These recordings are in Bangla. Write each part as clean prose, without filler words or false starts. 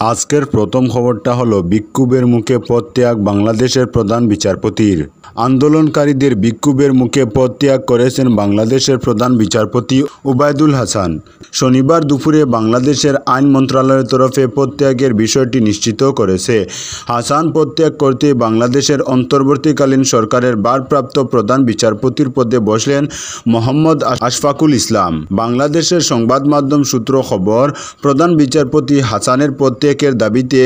আজকের প্রথম খবরটা হলো বিক্ষোভের মুখে পদত্যাগ বাংলাদেশের প্রধান বিচারপতির। আন্দোলনকারীদের বিক্ষোভের মুখে পদত্যাগ করেছেন বাংলাদেশের প্রধান বিচারপতি ওবায়দুল হাসান। শনিবার দুপুরে বাংলাদেশের আইন মন্ত্রণালয়ের তরফে পদত্যাগের বিষয়টি নিশ্চিত করেছে। হাসান পদত্যাগ করতে বাংলাদেশের অন্তর্বর্তীকালীন সরকারের ভারপ্রাপ্ত প্রধান বিচারপতির পদে বসলেন মোহাম্মদ আশফাকুল ইসলাম। বাংলাদেশের সংবাদ মাধ্যম সূত্র খবর, প্রধান বিচারপতি হাসানের পদত্যাগের দাবিতে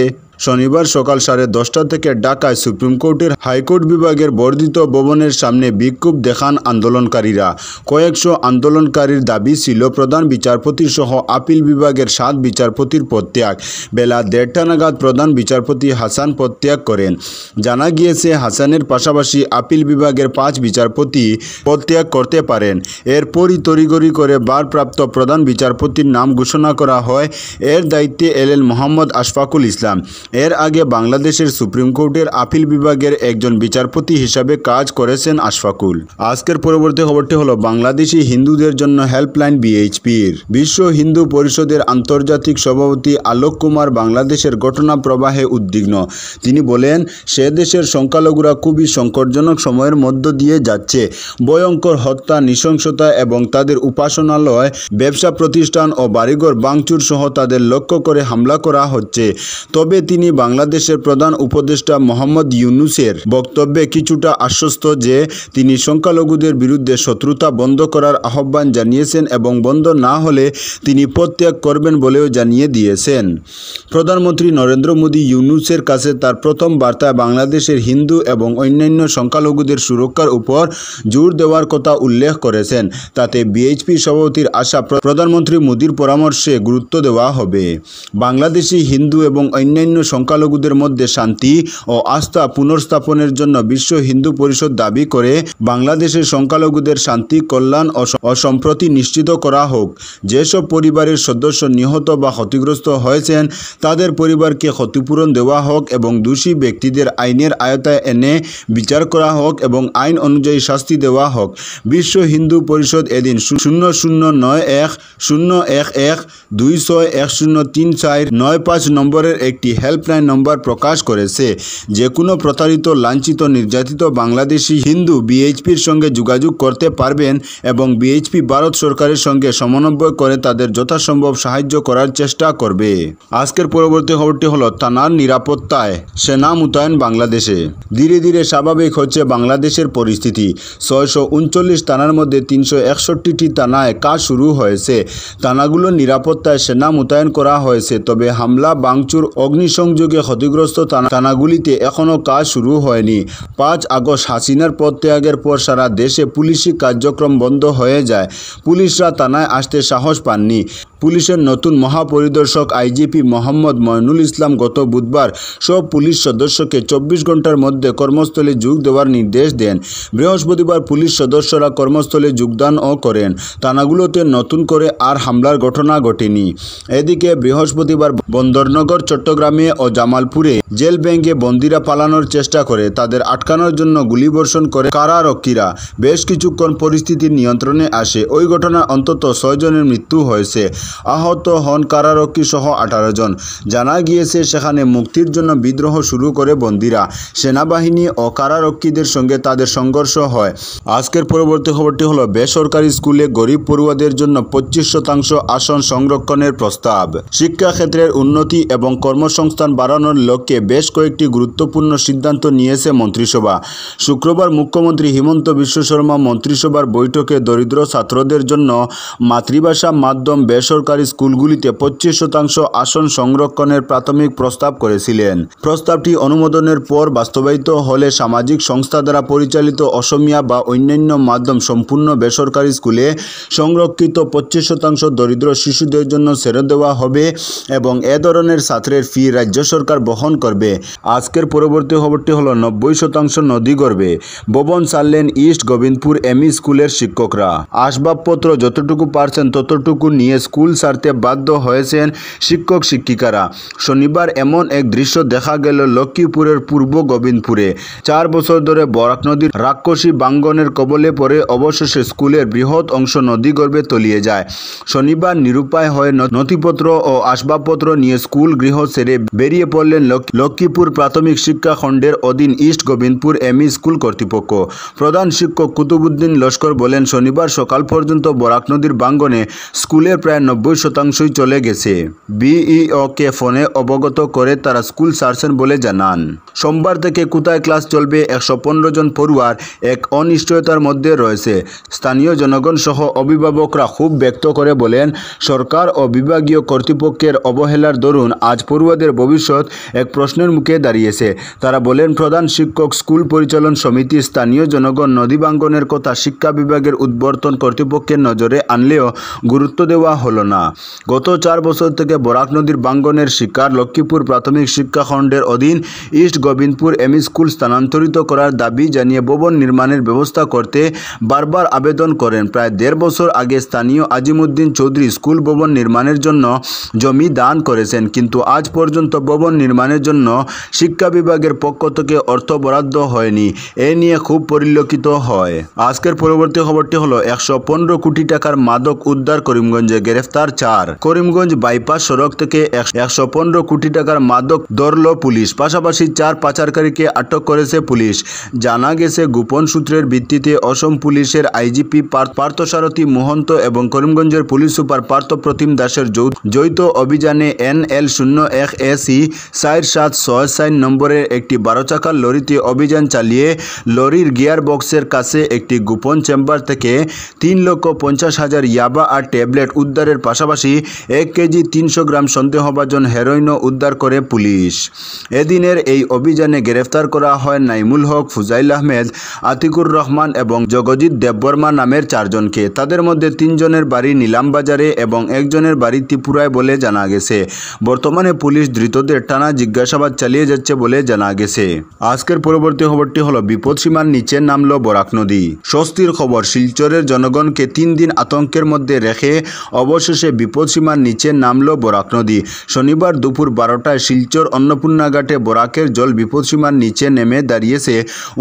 শনিবার সকাল 10:30 থেকে ঢাকায় সুপ্রিম কোর্টের হাইকোর্ট বিভাগের বর্ধিত ভবনের সামনে বিক্ষোভ দেখান আন্দোলনকারীরা। কয়েকশো আন্দোলনকারীর দাবি ছিল প্রধান বিচারপতি সহ আপিল বিভাগের 7 বিচারপতির পদত্যাগ। বেলা 1:30 নাগাদ প্রধান বিচারপতি হাসান পদত্যাগ করেন। জানা গিয়েছে, হাসানের পাশাপাশি আপিল বিভাগের 5 বিচারপতি পদত্যাগ করতে পারেন। এরপরই তড়িঘড়ি করে ভারপ্রাপ্ত প্রধান বিচারপতির নাম ঘোষণা করা হয়। এর দায়িত্বে এলেন মোহাম্মদ আশফাকুল ইসলাম। এর আগে বাংলাদেশের সুপ্রিম কোর্টের আপিল বিভাগের একজন বিচারপতি হিসাবে কাজ করেছেন আশফাকুল। আজকের পরবর্তী খবরটি হলো বাংলাদেশি হিন্দুদের জন্য হেল্পলাইন বিএইচপির। বিশ্ব হিন্দু পরিষদের আন্তর্জাতিক সভাপতি আলোক কুমার বাংলাদেশের ঘটনা প্রবাহে উদ্বিগ্ন। তিনি বলেন, সে দেশের সংখ্যালঘুরা খুবই সংকটজনক সময়ের মধ্য দিয়ে যাচ্ছে। ভয়ঙ্কর হত্যা, নৃশংসতা এবং তাদের উপাসনালয়, ব্যবসা প্রতিষ্ঠান ও বাড়িঘর ভাঙচুর সহ তাদের লক্ষ্য করে হামলা করা হচ্ছে। তবে তিনি বাংলাদেশের প্রধান উপদেষ্টা মোহাম্মদ ইউনূসের বক্তব্যে কিছুটা আশ্বস্ত যে তিনি সংখ্যালঘুদের বিরুদ্ধে শত্রুতা বন্ধ করার আহ্বান জানিয়েছেন এবং বন্ধ না হলে তিনি পদত্যাগ করবেন বলেও জানিয়ে দিয়েছেন। প্রধানমন্ত্রী নরেন্দ্র মোদী ইউনূসের কাছে তার প্রথম বার্তায় বাংলাদেশের হিন্দু এবং অন্যান্য সংখ্যালঘুদের সুরক্ষার উপর জোর দেওয়ার কথা উল্লেখ করেছেন। তাতে বিএইচপি সভাপতির আশা প্রধানমন্ত্রী মোদীর পরামর্শে গুরুত্ব দেওয়া হবে। বাংলাদেশি হিন্দু এবং অন্যান্য সংখ্যালঘুদের মধ্যে শান্তি ও আস্থা পুনর্স্থাপনের জন্য বিশ্ব হিন্দু পরিষদ দাবি করে বাংলাদেশের সংখ্যালঘুদের শান্তি, কল্যাণ ও সম্প্রীতি নিশ্চিত করা হোক। যেসব পরিবারের সদস্য নিহত বা ক্ষতিগ্রস্ত হয়েছেন তাদের পরিবারকে ক্ষতিপূরণ দেওয়া হোক এবং দোষী ব্যক্তিদের আইনের আয়তায় এনে বিচার করা হোক এবং আইন অনুযায়ী শাস্তি দেওয়া হোক। বিশ্ব হিন্দু পরিষদ এদিন 0091-01-26103495 নম্বরের একটি হেল্পলাইন নম্বর প্রকাশ করেছে। যে কোনো প্রতারিত, লাঞ্ছিত, নির্যাতিত বাংলাদেশি হিন্দু বিএইচপির সঙ্গে যোগাযোগ করতে পারবেন এবং বিএইচপি ভারত সরকারের সঙ্গে সমন্বয় করে তাদের যথাসম্ভব সাহায্য করার চেষ্টা করবে। আজকের পরবর্তী খবরটি হলো থানার নিরাপত্তায় সেনা মোতায়েন বাংলাদেশে। ধীরে ধীরে স্বাভাবিক হচ্ছে বাংলাদেশের পরিস্থিতি। 639 থানার মধ্যে 361টি থানায় কাজ শুরু হয়েছে। থানাগুলোর নিরাপত্তায় সেনা মোতায়েন করা হয়েছে। তবে হামলা, ভাঙচুর, অগ্নিসংযোগে ক্ষতিগ্রস্ত থানাগুলিতে এখনও কাজ শুরু হয়নি। 5 আগস্ট হাসিনার পদত্যাগের পর সারা দেশে পুলিশি কার্যক্রম বন্ধ হয়ে যায়। পুলিশরা থানায় আসতে সাহস পাননি। পুলিশের নতুন মহাপরিদর্শক আইজিপি মোহাম্মদ মইনুল ইসলাম গত বুধবার সব পুলিশ সদস্যকে 24 ঘন্টার মধ্যে কর্মস্থলে যোগ দেওয়ার নির্দেশ দেন। বৃহস্পতিবার পুলিশ সদস্যরা কর্মস্থলে যোগদানও করেন। থানাগুলোতে নতুন করে আর হামলার ঘটনা ঘটেনি। এদিকে বৃহস্পতিবার বন্দরনগর, চট্টগ্রামে ও জামালপুরে জেল ভেঙে বন্দীরা পালানোর চেষ্টা করে তাদের আটকানোর জন্য গুলিবর্ষণ করে কারারক্ষীরা। বেশ কিছুক্ষণ পরিস্থিতি নিয়ন্ত্রণে আসে। ওই ঘটনায় অন্তত 6 জনের মৃত্যু হয়েছে। আহত হন কারারক্ষী সহ 18 জন। জানা গিয়েছে, সেখানে মুক্তির জন্য বিদ্রোহ শুরু করে বন্দীরা। সেনাবাহিনী ও কারারক্ষীদের সঙ্গে তাদের সংঘর্ষ হয়। আজকের পরবর্তী খবরটি হলো বেসরকারি স্কুলে গরিব পড়ুয়াদের জন্য 25% আসন সংরক্ষণের প্রস্তাব। শিক্ষাক্ষেত্রের উন্নতি এবং কর্মসংস্থান বাড়ানোর লক্ষ্যে বেশ কয়েকটি গুরুত্বপূর্ণ সিদ্ধান্ত নিয়েছে মন্ত্রিসভা। শুক্রবার মুখ্যমন্ত্রী হিমন্ত বিশ্ব শর্মা মন্ত্রিসভার বৈঠকে দরিদ্র ছাত্রদের জন্য মাতৃভাষা মাধ্যম বেসরকারি স্কুলগুলিতে 25% আসন সংরক্ষণের প্রাথমিক প্রস্তাব করেছিলেন। প্রস্তাবটি অনুমোদনের পর বাস্তবায়িত হলে সামাজিক সংস্থা দ্বারা পরিচালিত অসমীয়া বা অন্যান্য মাধ্যম সম্পূর্ণ বেসরকারি স্কুলে সংরক্ষিত 25% দরিদ্র শিশুদের জন্য ছেড়ে দেওয়া হবে এবং এ ধরনের ছাত্রের ফি রাজ্য সরকার বহন করবে। আজকের পরবর্তী খবরটি হলো 90% নদী গর্বে। ভবন ছাড়লেন ইস্ট গোবিন্দপুর এমই স্কুলের শিক্ষকরা। আসবাবপত্র যতটুকু পারছেন ততটুকু নিয়ে স্কুল স্কুল ছাড়তে বাধ্য হয়েছেন শিক্ষক শিক্ষিকারা। শনিবার এমন এক দৃশ্য দেখা গেল লক্ষ্মীপুরের পূর্ব গোবিন্দপুরে। 4 বছর ধরে বরাক নদীর রাক্ষসী বাঙ্গনের কবলে পড়ে অবশেষে স্কুলের বৃহৎ অংশ নদীগর্ভে তলিয়ে যায়। শনিবার নিরুপায় হয়ে নথিপত্র ও আসবাবপত্র নিয়ে স্কুল গৃহ ছেড়ে বেরিয়ে পড়লেন লক্ষ্মীপুর প্রাথমিক শিক্ষা খণ্ডের অধীন ইস্ট গোবিন্দপুর এমই স্কুল কর্তৃপক্ষ। প্রধান শিক্ষক কুতুবুদ্দিন লস্কর বলেন, শনিবার সকাল পর্যন্ত বরাক নদীর বাঙ্গনে স্কুলের প্রায় 90% চলে গেছে। বিইওকে ফোনে অবগত করে তারা স্কুল ছাড়ছেন বলে জানান। সোমবার থেকে কোথায় ক্লাস চলবে 115 জন পড়ুয়ার এক অনিশ্চয়তার মধ্যে রয়েছে। স্থানীয় জনগণ সহ অভিভাবকরা ক্ষোভ ব্যক্ত করে বলেন, সরকার ও বিভাগীয় কর্তৃপক্ষের অবহেলার দরুন আজ পড়ুয়াদের ভবিষ্যৎ এক প্রশ্নের মুখে দাঁড়িয়েছে। তারা বলেন, প্রধান শিক্ষক, স্কুল পরিচালন সমিতি, স্থানীয় জনগণ নদী বাঙ্গনের কথা শিক্ষা বিভাগের উদ্বর্তন কর্তৃপক্ষের নজরে আনলেও গুরুত্ব দেওয়া হলো না। গত 4 বছর থেকে বরাক নদীর বাঙ্গনের শিকার লক্ষ্মীপুর প্রাথমিক শিক্ষা খণ্ডের অধীন ইস্ট গোবিন্দপুর এমই স্কুল স্থানান্তরিত করার দাবি জানিয়ে ভবন নির্মাণের ব্যবস্থা করতে বারবার আবেদন করেন। প্রায় 1.5 বছর আগে স্থানীয় আজিমুদ্দিন চৌধুরী স্কুল ভবন নির্মাণের জন্য জমি দান করেছেন, কিন্তু আজ পর্যন্ত ভবন নির্মাণের জন্য শিক্ষা বিভাগের পক্ষ থেকে অর্থ বরাদ্দ হয়নি। এ নিয়ে খুব পরিলক্ষিত হয়। আজকের পরবর্তী খবরটি হলো 115 কোটি টাকার মাদক উদ্ধার করিমগঞ্জে, গ্রেফতার 4। করিমগঞ্জ বাইপাস সড়ক থেকে 115 কোটি টাকার মাদক ধরল পুলিশ। পাশাপাশি 4 পাচারকারীকে আটক করেছে পুলিশ। জানা গেছে, গোপন সূত্রের ভিত্তিতে অসম পুলিশের আইজিপি পার্থসারথী মহন্ত এবং করিমগঞ্জের পুলিশ সুপার পার্থ প্রতিম দাসের যৌথ অভিযানে NL01 AC 4764 নম্বরের একটি 12 চাকার লরিতে অভিযান চালিয়ে লরির গিয়ার বক্সের কাছে একটি গোপন চেম্বার থেকে 3,50,000 ইয়াবা আর ট্যাবলেট উদ্ধারের পাশাপাশি 1 কেজি 300 গ্রাম সন্দেহভাজন হেরোইনও উদ্ধার করে পুলিশ। এদিনের এই অভিযানে গ্রেফতার করা হয় নাইমুল হক, ফুজাইল আহমেদ, আতিকুর রহমান এবং জগজিৎ দেববর্মা নামের 4 জনকে। তাদের মধ্যে 3 জনের বাড়ি নিলামবাজারে এবং 1 জনের বাড়ি ত্রিপুরায় বলে জানা গেছে। বর্তমানে পুলিশ ধৃতদের টানা জিজ্ঞাসাবাদ চালিয়ে যাচ্ছে বলে জানা গেছে। আজকের পরবর্তী খবরটি হলো বিপদসীমার নিচে নামলো বরাক নদী। স্বস্তির খবর, শিলচরের জনগণকে 3 দিন আতঙ্কের মধ্যে রেখে অবশেষে বিপদসীমার নিচে নামলো বরাক নদী। শনিবার দুপুর 12টায় শিলচর অন্নপূর্ণা ঘাটে বরাকের জল বিপদসীমার নিচে নেমে দাঁড়িয়েছে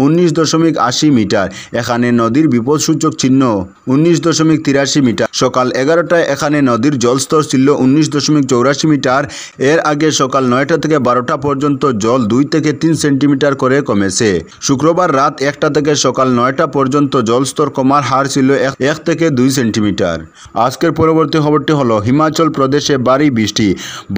19.80 মিটার। এখানে নদীর বিপদসূচক চিহ্ন 19.83 মিটার। সকাল 11টায় এখানে নদীর জলস্তর ছিল 19.84 মিটার। এর আগে সকাল 9টা থেকে 12টা পর্যন্ত জল 2 থেকে 3 সেন্টিমিটার করে কমেছে। শুক্রবার রাত 1টা থেকে সকাল 9টা পর্যন্ত জলস্তর কমার হার ছিল 1 থেকে 2 সেন্টিমিটার। আজকের পরবর্তী খবরটি হলো হিমাচল প্রদেশে ভারী বৃষ্টি,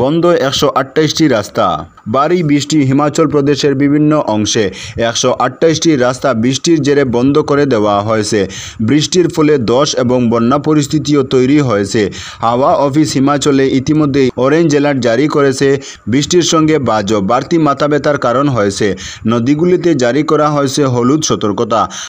বন্ধ 128টি রাস্তা। ভারী বৃষ্টি হিমাচল প্রদেশের বিভিন্ন অংশে 128টি রাস্তা বৃষ্টির জেরে বন্ধ করে দেওয়া হয়েছে। বৃষ্টির ফলে ধস এবং বন্যা পরিস্থিতিও তৈরি হয়েছে। হাওয়া অফিস হিমাচলে ইতিমধ্যেই অরেঞ্জ অ্যালার্ট জারি করেছে। বৃষ্টির সঙ্গে বাজও বাড়তি মাথা ব্যথার কারণ হয়েছে। নদীগুলিতে জারি করা হয়েছে হলুদ সতর্কতা।